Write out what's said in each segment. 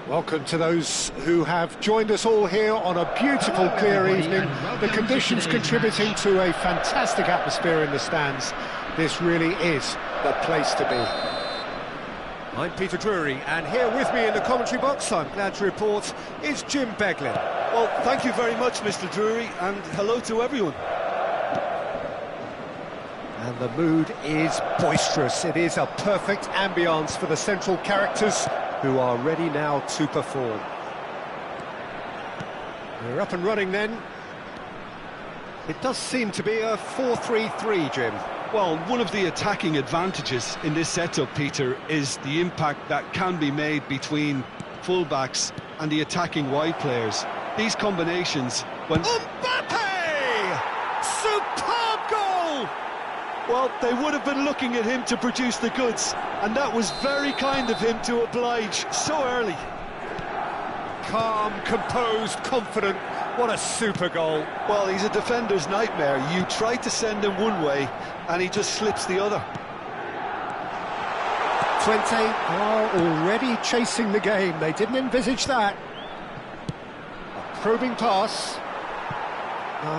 Welcome to those who have joined us all here on a beautiful, clear evening. The conditions contributing to a fantastic atmosphere in the stands. This really is the place to be. I'm Peter Drury, and here with me in the commentary box, I'm glad to report, is Jim Beglin. Well, thank you very much, Mr. Drury, and hello to everyone. And the mood is boisterous. It is a perfect ambience for the central characters, who are ready now to perform. We're up and running then. It does seem to be a 4-3-3, Jim. Well, one of the attacking advantages in this setup, Peter, is the impact that can be made between fullbacks and the attacking wide players. These combinations, when... Mbappe! Superb goal! Well, they would have been looking at him to produce the goods, and that was very kind of him to oblige so early. Calm, composed, confident. What a super goal. Well, he's a defender's nightmare. You try to send him one way, and he just slips the other. Twente are already chasing the game. They didn't envisage that. A probing pass.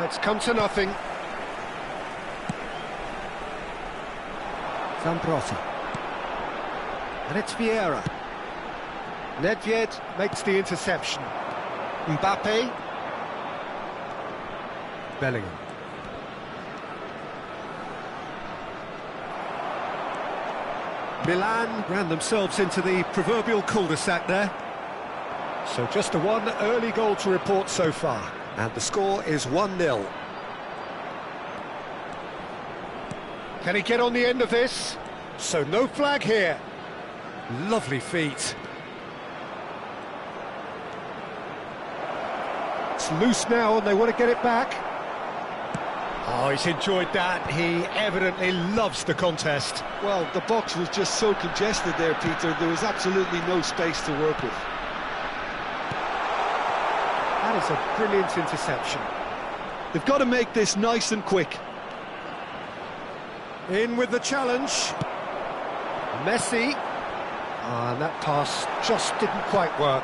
It's come to nothing. Zambrota. And it's Vieira. Nedved makes the interception. Mbappe. Bellingham. Milan ran themselves into the proverbial cul-de-sac there. So just a one early goal to report so far. And the score is 1-0. Can he get on the end of this? So no flag here. Lovely feet. It's loose now and they want to get it back. Oh, he's enjoyed that. He evidently loves the contest. Well, the box was just so congested there, Peter. There was absolutely no space to work with. That is a brilliant interception. They've got to make this nice and quick. In with the challenge. Messi. And that pass just didn't quite work.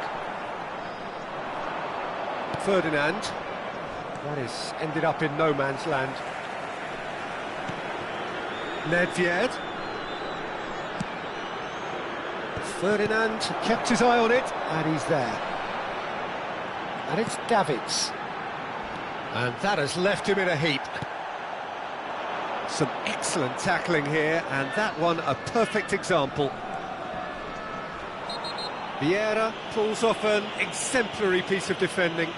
Ferdinand. That is ended up in no man's land. Nedved. Ferdinand kept his eye on it, and he's there. And it's Davids. And that has left him in a heap. Some excellent tackling here, and that one a perfect example. Vieira pulls off an exemplary piece of defending.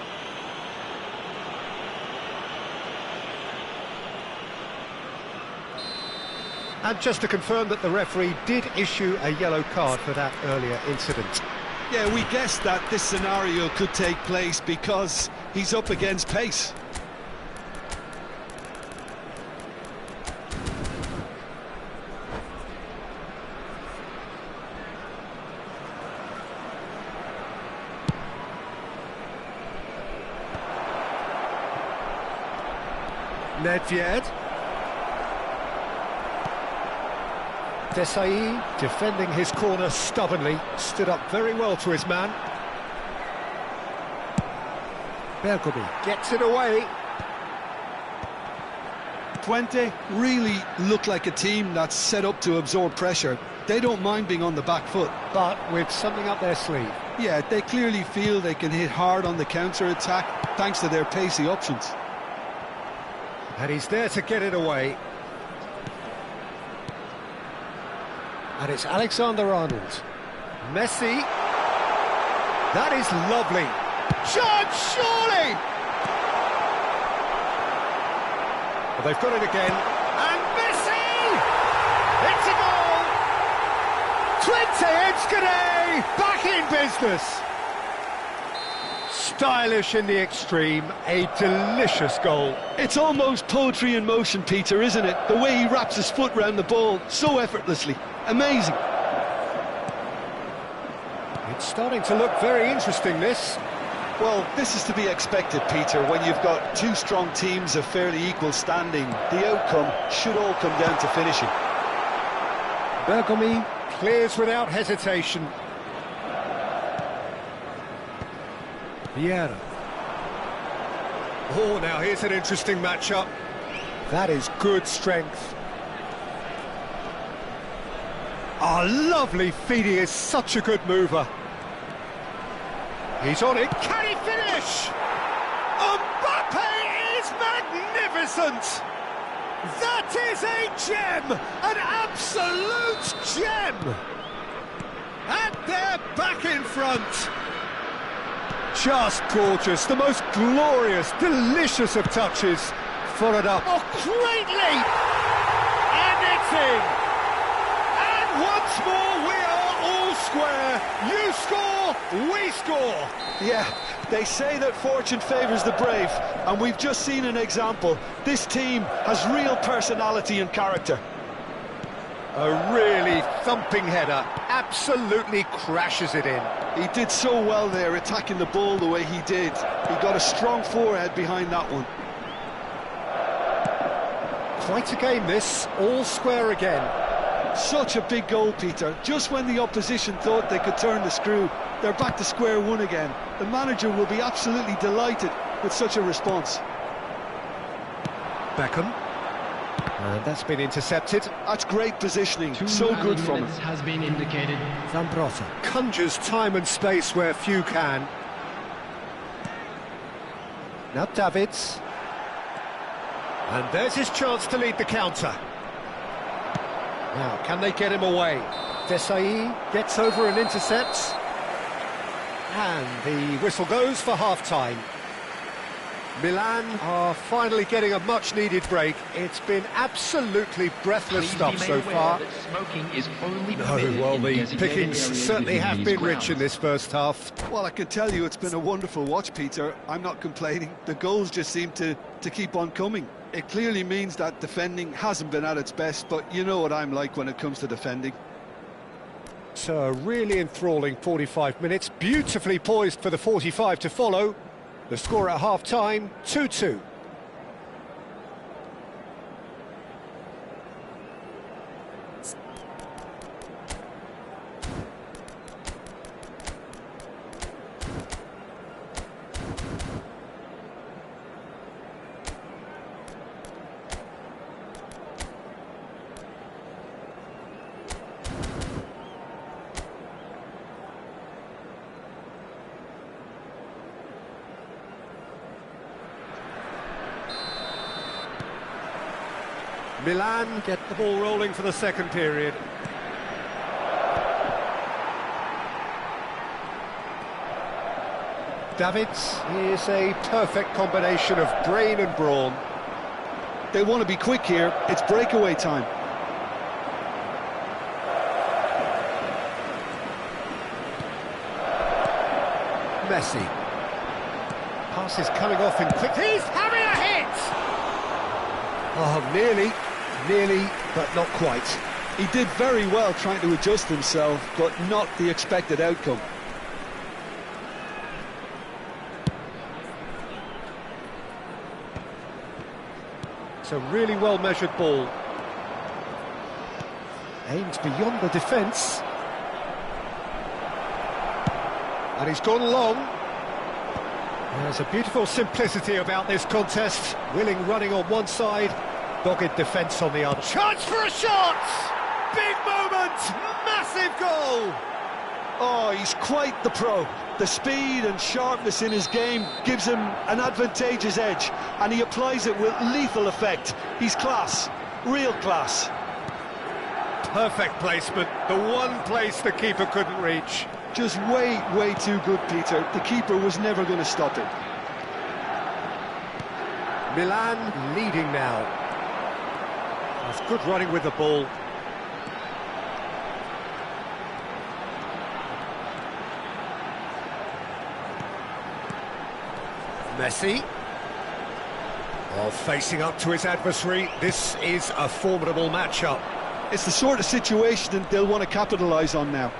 And just to confirm that the referee did issue a yellow card for that earlier incident. Yeah, we guessed that this scenario could take place because he's up against pace. Nedved. Desai defending his corner stubbornly, stood up very well to his man. Bergomi gets it away. Twente really look like a team that's set up to absorb pressure. They don't mind being on the back foot. But with something up their sleeve. Yeah, they clearly feel they can hit hard on the counter-attack thanks to their pacey options. And he's there to get it away. And it's Alexander-Arnold. Messi. That is lovely. Chance, surely! Well, they've got it again. And Messi! It's a goal! Twente Edskade back in business. Stylish in the extreme, a delicious goal. It's almost poetry in motion, Peter, isn't it? The way he wraps his foot round the ball so effortlessly. Amazing. It's starting to look very interesting, this. Well, this is to be expected, Peter, when you've got two strong teams of fairly equal standing. The outcome should all come down to finishing. Bergomi clears without hesitation. Vieira. Oh, now here's an interesting matchup. That is good strength. Ah, lovely feed. He is such a good mover. He's on it. Can he finish? Mbappe is magnificent. That is a gem, an absolute gem. And they're back in front. Just gorgeous, the most glorious, delicious of touches. Followed up. Oh, great leap! And it's in. And once more we are all square. You score, we score. Yeah, they say that fortune favours the brave, and we've just seen an example. This team has real personality and character. A really thumping header, absolutely crashes it in. He did so well there, attacking the ball the way he did. He got a strong forehead behind that one. Quite a game this, all square again. Such a big goal, Peter. Just when the opposition thought they could turn the screw, they're back to square one again. The manager will be absolutely delighted with such a response. Beckham. And that's been intercepted. That's great positioning, so good from him. Has been indicated. Zambrotta conjures time and space where few can. Now Davids. And there's his chance to lead the counter. Now, can they get him away? Desai gets over and intercepts. And the whistle goes for half-time. Milan are finally getting a much-needed break. It's been absolutely breathless stuff so far. The pickings certainly have been rich in this first half. Well, I can tell you it's been a wonderful watch, Peter. I'm not complaining. The goals just seem to keep on coming. It clearly means that defending hasn't been at its best, but you know what I'm like when it comes to defending. So a really enthralling 45 minutes, beautifully poised for the 45 to follow. The score at half-time, 2-2. Milan get the ball rolling for the second period. Davids is a perfect combination of brain and brawn. They want to be quick here, it's breakaway time. Messi. Pass is coming off in quick. He's having a hit! Oh, nearly, but not quite. He did very well trying to adjust himself, but not the expected outcome. It's a really well-measured ball. Aimed beyond the defence. And he's gone long. There's a beautiful simplicity about this contest. Willing running on one side, dogged defence on the other. Chance for a shot! Big moment! Massive goal! Oh, he's quite the pro. The speed and sharpness in his game gives him an advantageous edge, and he applies it with lethal effect. He's class, real class. Perfect placement, the one place the keeper couldn't reach. Just way too good, Peter. The keeper was never going to stop it. Milan leading now. That's good running with the ball. Messi. While facing up to his adversary, this is a formidable matchup. It's the sort of situation that they'll want to capitalise on now.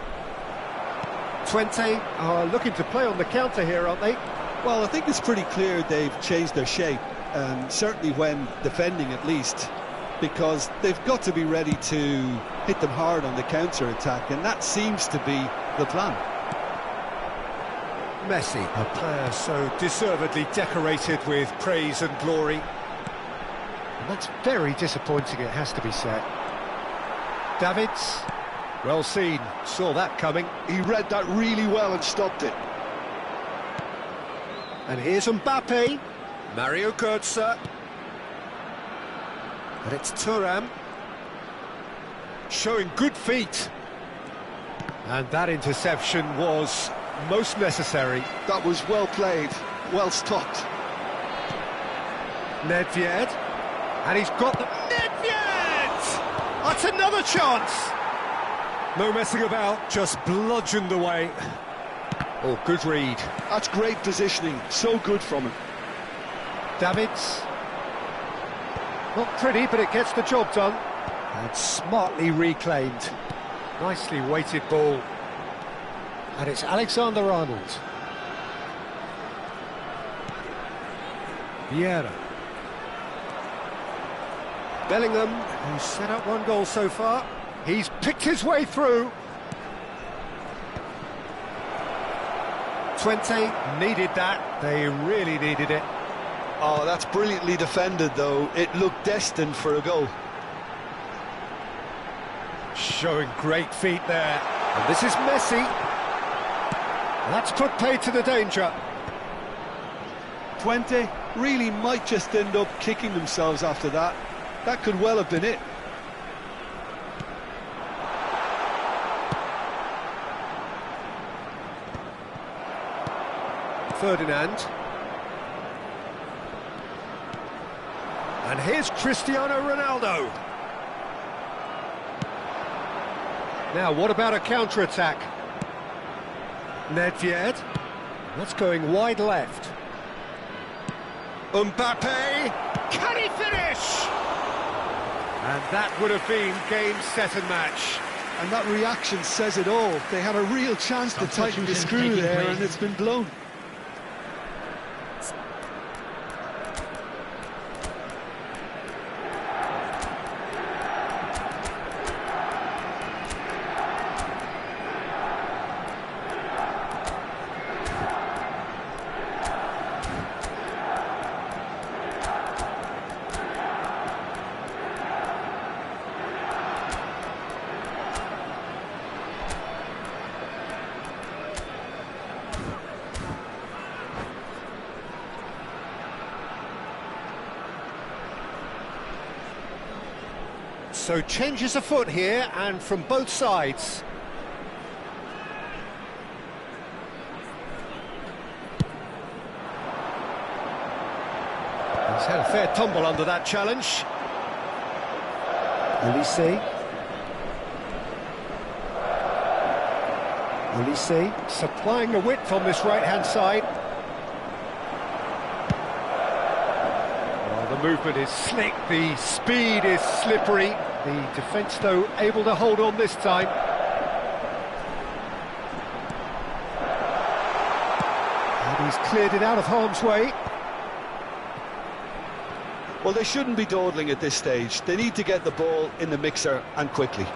20 are looking to play on the counter here, aren't they? Well, I think it's pretty clear they've changed their shape, certainly when defending at least, because they've got to be ready to hit them hard on the counter-attack, and that seems to be the plan. Messi, a player so deservedly decorated with praise and glory. And that's very disappointing, it has to be said. Davids, well seen, saw that coming. He read that really well and stopped it. And here's Mbappe, Mario Götze. And it's Thuram, showing good feet. And that interception was most necessary. That was well played, well stopped. Nedved, and he's got the... Nedved! That's another chance! No messing about, just bludgeoned away. Oh, good read. That's great positioning, so good from him. Davids. Not pretty, but it gets the job done. And smartly reclaimed. Nicely weighted ball. And it's Alexander-Arnold. Vieira. Bellingham, who's set up one goal so far. He's picked his way through. 20 needed that. They really needed it. Oh, that's brilliantly defended, though. It looked destined for a goal. Showing great feet there. And this is Messi. That's put paid to the danger. 20 really might just end up kicking themselves after that. That could well have been it. Ferdinand. And here's Cristiano Ronaldo. Now, what about a counter-attack? Nedved. That's going wide left. Mbappe. Can he finish? And that would have been game, set and match. And that reaction says it all. They had a real chance to tighten the screw there, and it's been blown. So changes afoot here, and from both sides. He's had a fair tumble under that challenge. Olise supplying the width on this right-hand side. The movement is slick, the speed is slippery. The defence, though, able to hold on this time. And he's cleared it out of harm's way. Well, they shouldn't be dawdling at this stage. They need to get the ball in the mixer and quickly.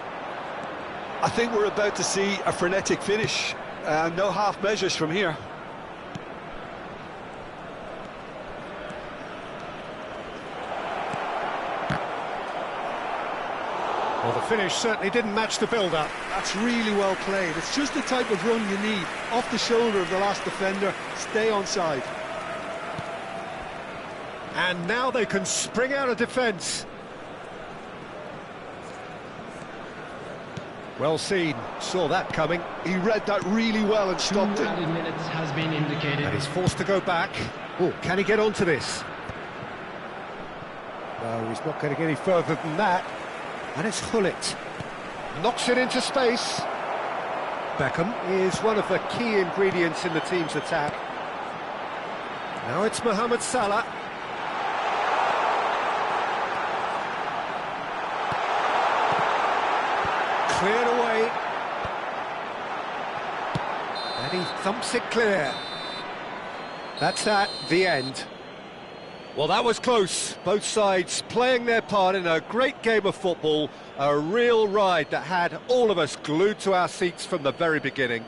I think we're about to see a frenetic finish. No half measures from here. Well, the finish certainly didn't match the build-up. That's really well played. It's just the type of run you need. Off the shoulder of the last defender, stay onside. And now they can spring out of defence. Well seen, saw that coming. He read that really well and stopped it. 2 added minutes has been indicated. And he's forced to go back. Oh, can he get onto this? No, he's not going to get any further than that. And it's Hullet. Knocks it into space. Beckham is one of the key ingredients in the team's attack. Now it's Mohamed Salah. Cleared away. And he thumps it clear. That's that, the end. Well, that was close. Both sides playing their part in a great game of football. A real ride that had all of us glued to our seats from the very beginning.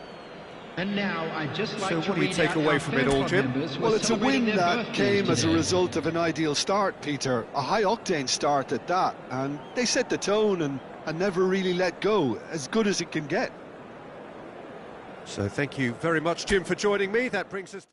And now I'd just like So to what do you read take out away our from it fan all, club Jim? members who Well, are it's a win celebrating their that came birthdays as a today. result of an ideal start, Peter. A high-octane start at that. And they set the tone and never really let go. As good as it can get. So thank you very much, Jim, for joining me. That brings us...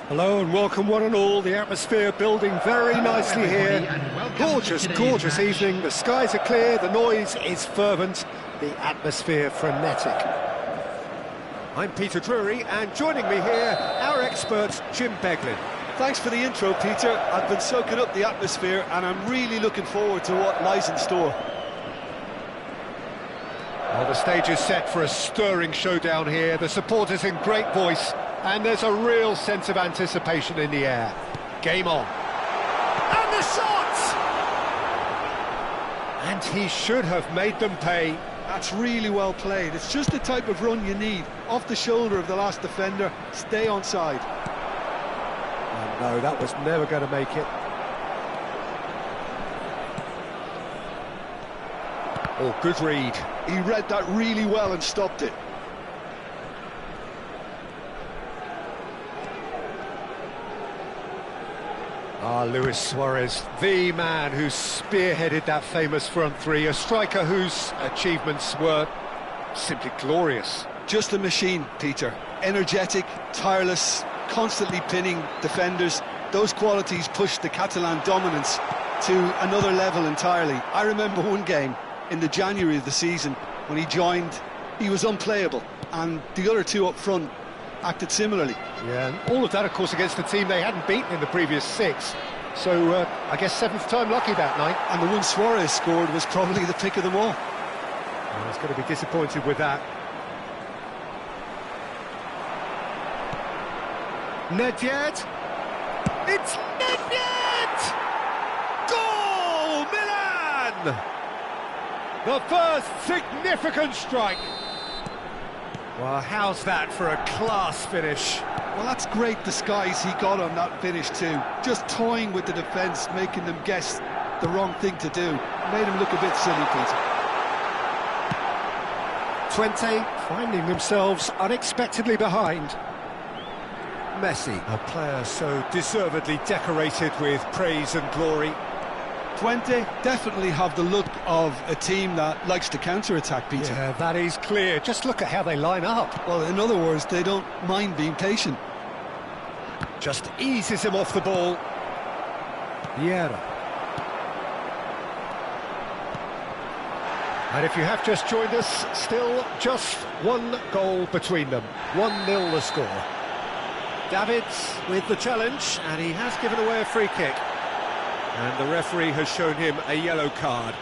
Hello and welcome one and all, the atmosphere building very nicely here. Gorgeous, gorgeous evening, the skies are clear, the noise is fervent, the atmosphere frenetic. I'm Peter Drury and joining me here, our expert Jim Beglin. Thanks for the intro, Peter. I've been soaking up the atmosphere and I'm really looking forward to what lies in store. Well, the stage is set for a stirring showdown here, the supporters in great voice, and there's a real sense of anticipation in the air. Game on. And the shot! And he should have made them pay. That's really well played. It's just the type of run you need. Off the shoulder of the last defender, stay onside. Oh no, that was never going to make it. Oh, good read. He read that really well and stopped it. Ah, Luis Suarez, the man who spearheaded that famous front three, a striker whose achievements were simply glorious. Just a machine, Peter. Energetic, tireless, constantly pinning defenders. Those qualities pushed the Catalan dominance to another level entirely. I remember one game in the January of the season when he joined, he was unplayable, and the other two up front acted similarly. Yeah, and all of that, of course, against a team they hadn't beaten in the previous 6. So, I guess 7th time lucky that night. And the one Suarez scored was probably the pick of them all. Well, he's going to be disappointed with that. Nedved. It's Nedved! Goal, Milan! The first significant strike. Well, how's that for a class finish? Well, that's great disguise he got on that finish too. Just toying with the defence, making them guess the wrong thing to do. Made him look a bit silly, Peter. 20, finding themselves unexpectedly behind. Messi, a player so deservedly decorated with praise and glory. 20 definitely have the look of a team that likes to counter-attack, Peter. Yeah, that is clear. Just look at how they line up. Well, in other words, they don't mind being patient. Just eases him off the ball. Vieira. And if you have just joined us, still just one goal between them. 1-0 the score. Davids with the challenge, and he has given away a free kick. And the referee has shown him a yellow card.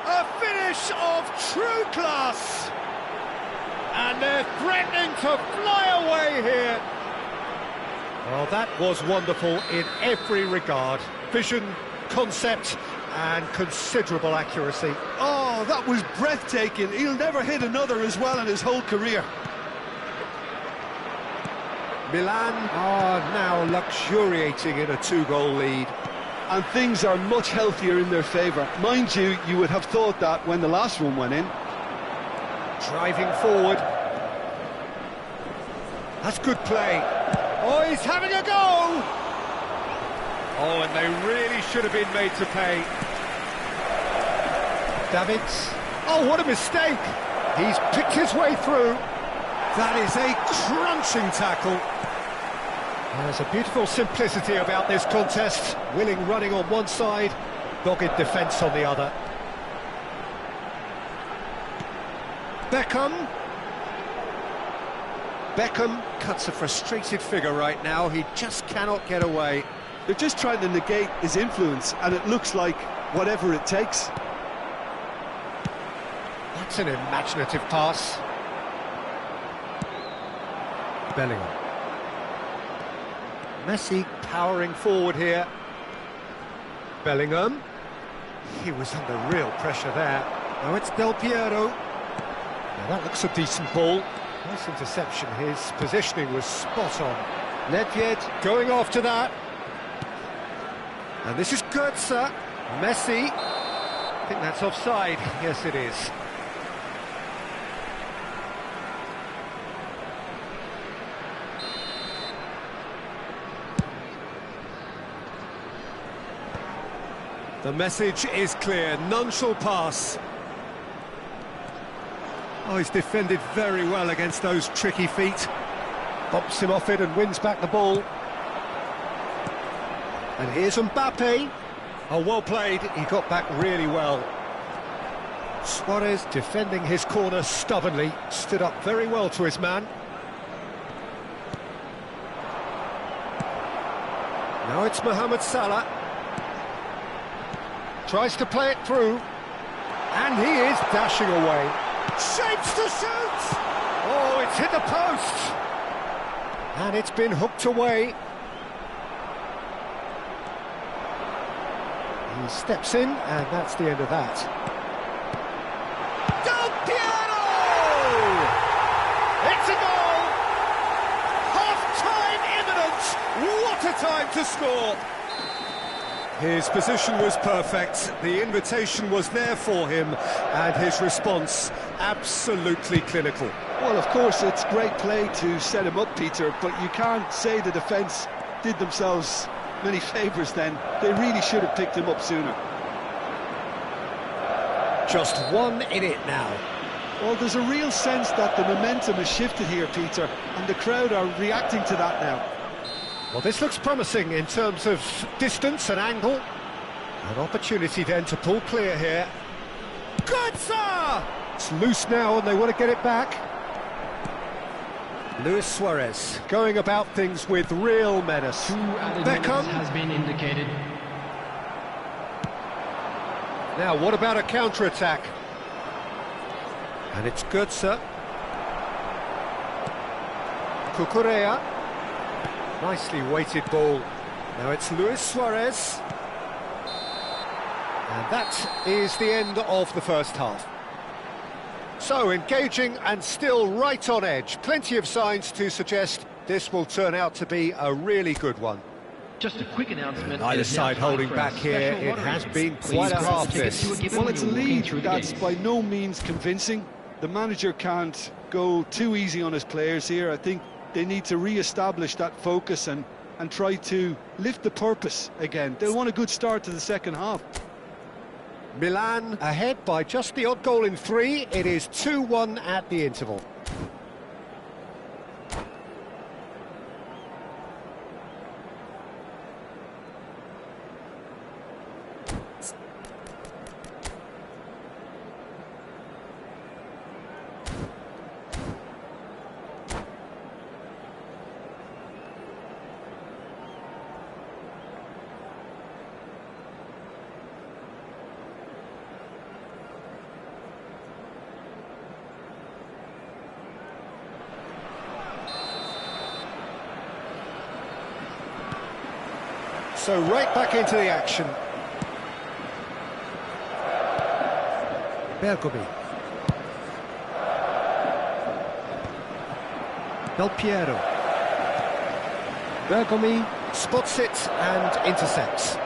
A finish of true class, and they're threatening to fly away here. Well, that was wonderful in every regard. Vision, concept, and considerable accuracy. Oh, that was breathtaking. He'll never hit another as well in his whole career. Milan are now luxuriating in a 2-goal lead. And things are much healthier in their favour. Mind you, you would have thought that when the last one went in. Driving forward. That's good play. Oh, he's having a go! Oh, and they really should have been made to pay. Davids. Oh, what a mistake! He's picked his way through. That is a crunching tackle. There's a beautiful simplicity about this contest. Willing running on one side, dogged defence on the other. Beckham cuts a frustrated figure right now. He just cannot get away. They're just trying to negate his influence, and it looks like whatever it takes. That's an imaginative pass. Bellingham. Messi powering forward here. Bellingham. He was under real pressure there. Now it's Del Piero. Now that looks a decent ball. Nice interception. His positioning was spot on. Nedved going after that. And this is Götze. Messi. I think that's offside. Yes, it is. The message is clear, none shall pass. Oh, he's defended very well against those tricky feet. Bumps him off it and wins back the ball. And here's Mbappe. Oh, well played, he got back really well. Suarez defending his corner stubbornly, stood up very well to his man. Now it's Mohamed Salah. Tries to play it through, and he is dashing away. Shapes to shoot! Oh, it's hit the post! And it's been hooked away. He steps in, and that's the end of that. Del Piero! It's a goal! Half-time imminent! What a time to score! His position was perfect, the invitation was there for him, and his response absolutely clinical. Well, of course, it's great play to set him up, Peter, but you can't say the defence did themselves many favours then. They really should have picked him up sooner. Just 1 in it now. Well, there's a real sense that the momentum has shifted here, Peter, and the crowd are reacting to that now. Well, this looks promising in terms of distance and angle. An opportunity then to pull clear here. Götze! It's loose now and they want to get it back. Luis Suarez going about things with real menace. Beckham has been indicated. Now, what about a counter-attack? And it's Götze. Cucurella. Nicely weighted ball. Now it's Luis Suarez. And that is the end of the first half. So, engaging and still right on edge. Plenty of signs to suggest this will turn out to be a really good one. Just a quick announcement. Neither side holding back here. It has been quite a half this. Well, it's a lead that's by no means convincing. The manager can't go too easy on his players here. I think they need to re-establish that focus and and try to lift the purpose again. They'll want a good start to the second half. Milan ahead by just the odd goal in 3. It is 2-1 at the interval. So right back into the action. Bergomi. Del Piero. Bergomi spots it and intercepts.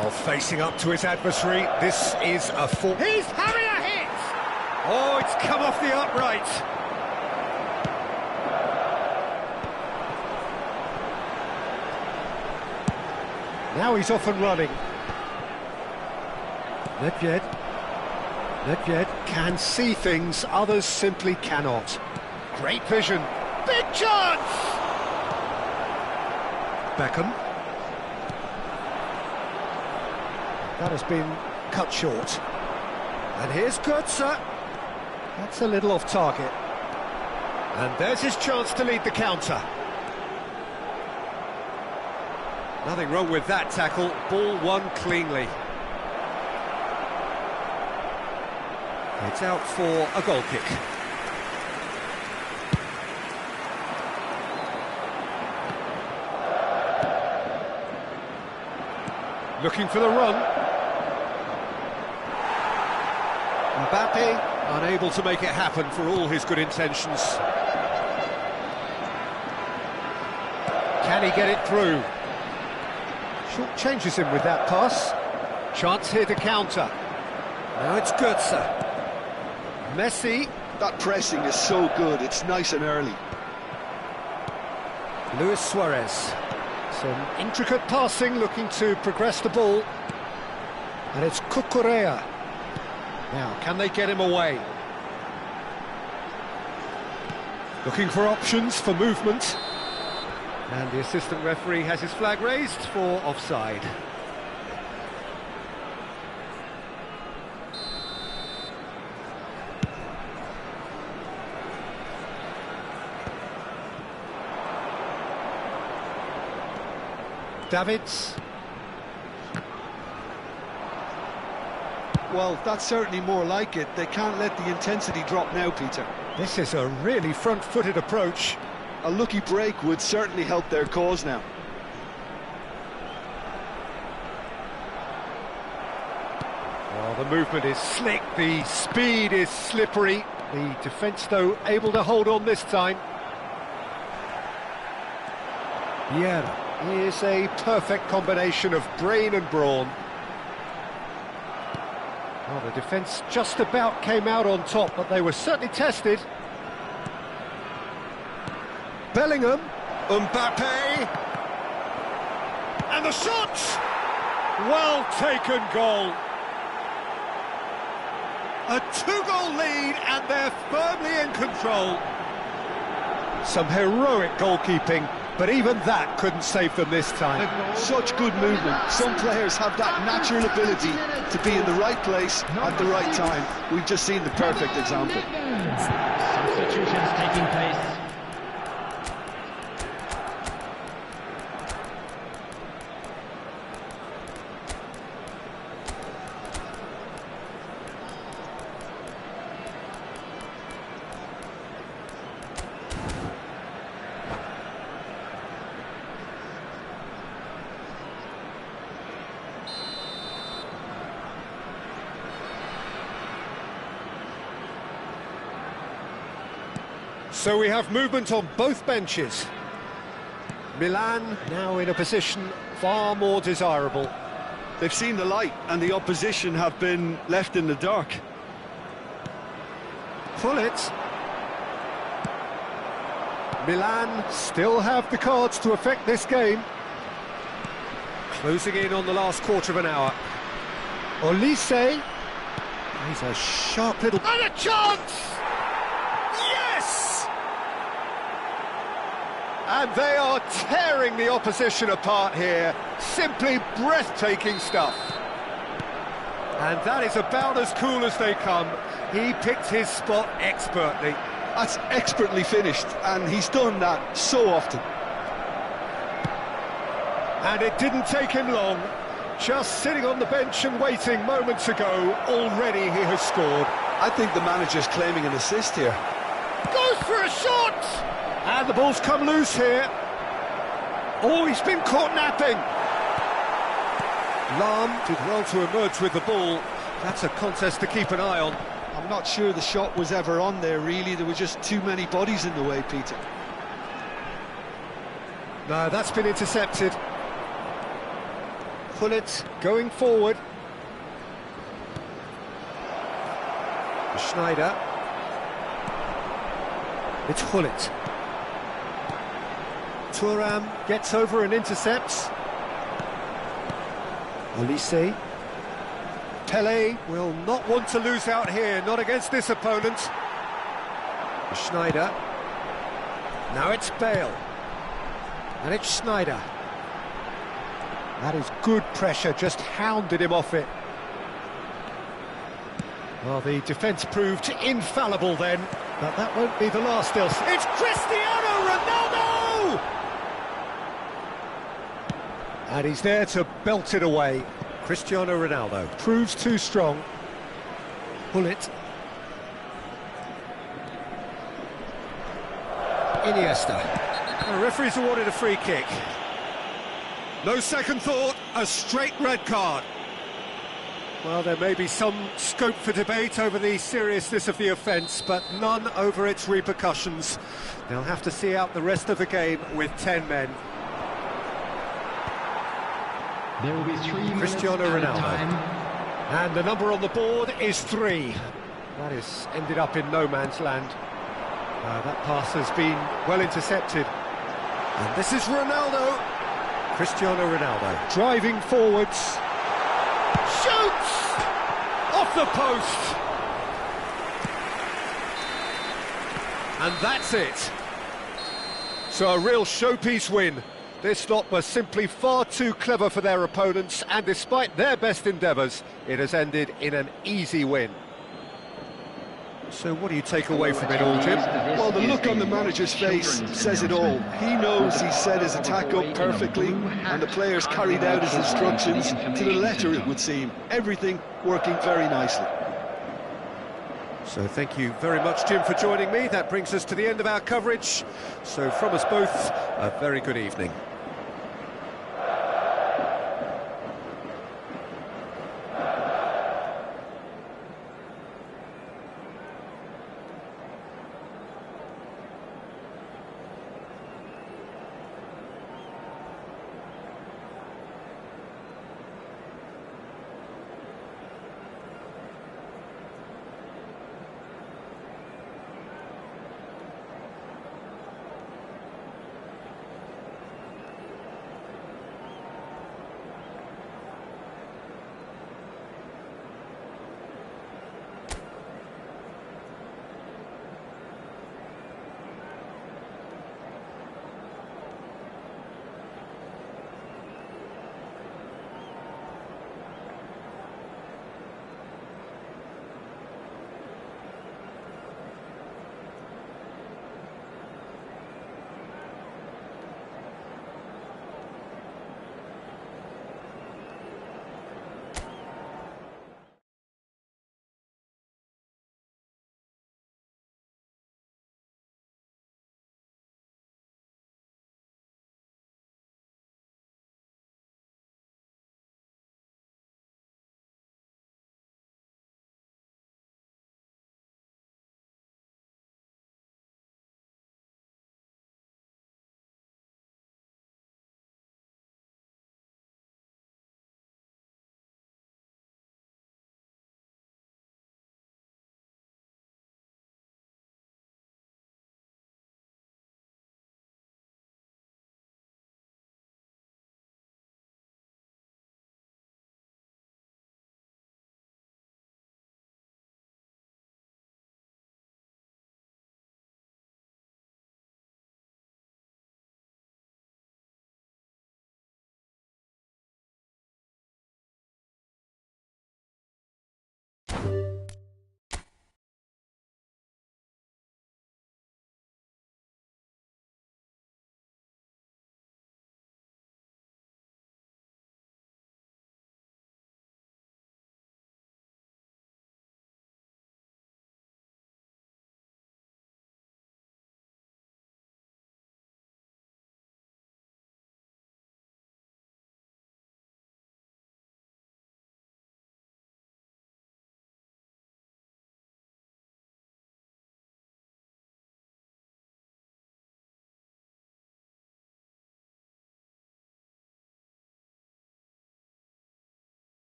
Oh, facing up to his adversary, this is a full... He's having a hit! Oh, it's come off the upright. Now he's off and running. Nedved can see things others simply cannot. Great vision. Big chance! Beckham. That has been cut short. And here's Götze. That's a little off target. And there's his chance to lead the counter. Nothing wrong with that tackle, ball won cleanly. It's out for a goal kick. Looking for the run. Mbappe unable to make it happen for all his good intentions. Can he get it through? Short changes him with that pass. Chance here to counter. Now it's Götze. Messi. That pressing is so good, it's nice and early. Luis Suarez. Some intricate passing, looking to progress the ball. And it's Cucurella. Now, can they get him away? Looking for options for movement. And the assistant referee has his flag raised for offside. Davids. Well, that's certainly more like it. They can't let the intensity drop now, Peter. This is a really front-footed approach. A lucky break would certainly help their cause now. Oh, the movement is slick, the speed is slippery. The defence, though, able to hold on this time. Vieira is a perfect combination of brain and brawn. Well, the defence just about came out on top, but they were certainly tested. Bellingham, Mbappe, and the shot! Well taken goal. A 2-goal lead, and they're firmly in control. Some heroic goalkeeping, but even that couldn't save them this time. Such good movement. Some players have that natural ability to be in the right place at the right time. We've just seen the perfect example. Substitutions taking place. So we have movement on both benches. Milan now in a position far more desirable. They've seen the light and the opposition have been left in the dark. Pull it. Milan still have the cards to affect this game. Closing in on the last quarter of an hour. Olise. He's a sharp little... And a chance! Yes! And they are tearing the opposition apart here. Simply breathtaking stuff. And that is about as cool as they come. He picked his spot expertly. That's expertly finished, and he's done that so often. And it didn't take him long. Just sitting on the bench and waiting moments ago, already he has scored. I think the manager's claiming an assist here. Goes for a shot! And the ball's come loose here. Oh, he's been caught napping. Lam did well to emerge with the ball. That's a contest to keep an eye on. I'm not sure the shot was ever on there, really. There were just too many bodies in the way, Peter. No, that's been intercepted. Gullit going forward. Schneider. It's Gullit. Thuram gets over and intercepts. Olise. Pele will not want to lose out here, not against this opponent. Schneider. Now it's Bale. And it's Schneider. That is good pressure, just hounded him off it. Well, the defence proved infallible then, but that won't be the last still. It's Cristiano Ronaldo! And he's there to belt it away. Cristiano Ronaldo proves too strong. Gullit. Iniesta. The referee's awarded a free kick. No second thought, a straight red card. Well, there may be some scope for debate over the seriousness of the offence, but none over its repercussions. They'll have to see out the rest of the game with 10 men. There will be 3 minutes Cristiano at a Ronaldo. time. And the number on the board is 3. That has ended up in no man's land. That pass has been well intercepted. And this is Ronaldo. Cristiano Ronaldo driving forwards. Shoots! Off the post! And that's it. So a real showpiece win. This lot was simply far too clever for their opponents, and despite their best endeavours, it has ended in an easy win. So what do you take away from it all, Jim? Well, the look on the manager's face says it all. He knows he set his attack up perfectly, and the players carried out his instructions to the letter, it would seem. Everything working very nicely. So thank you very much, Jim, for joining me. That brings us to the end of our coverage. So from us both, a very good evening.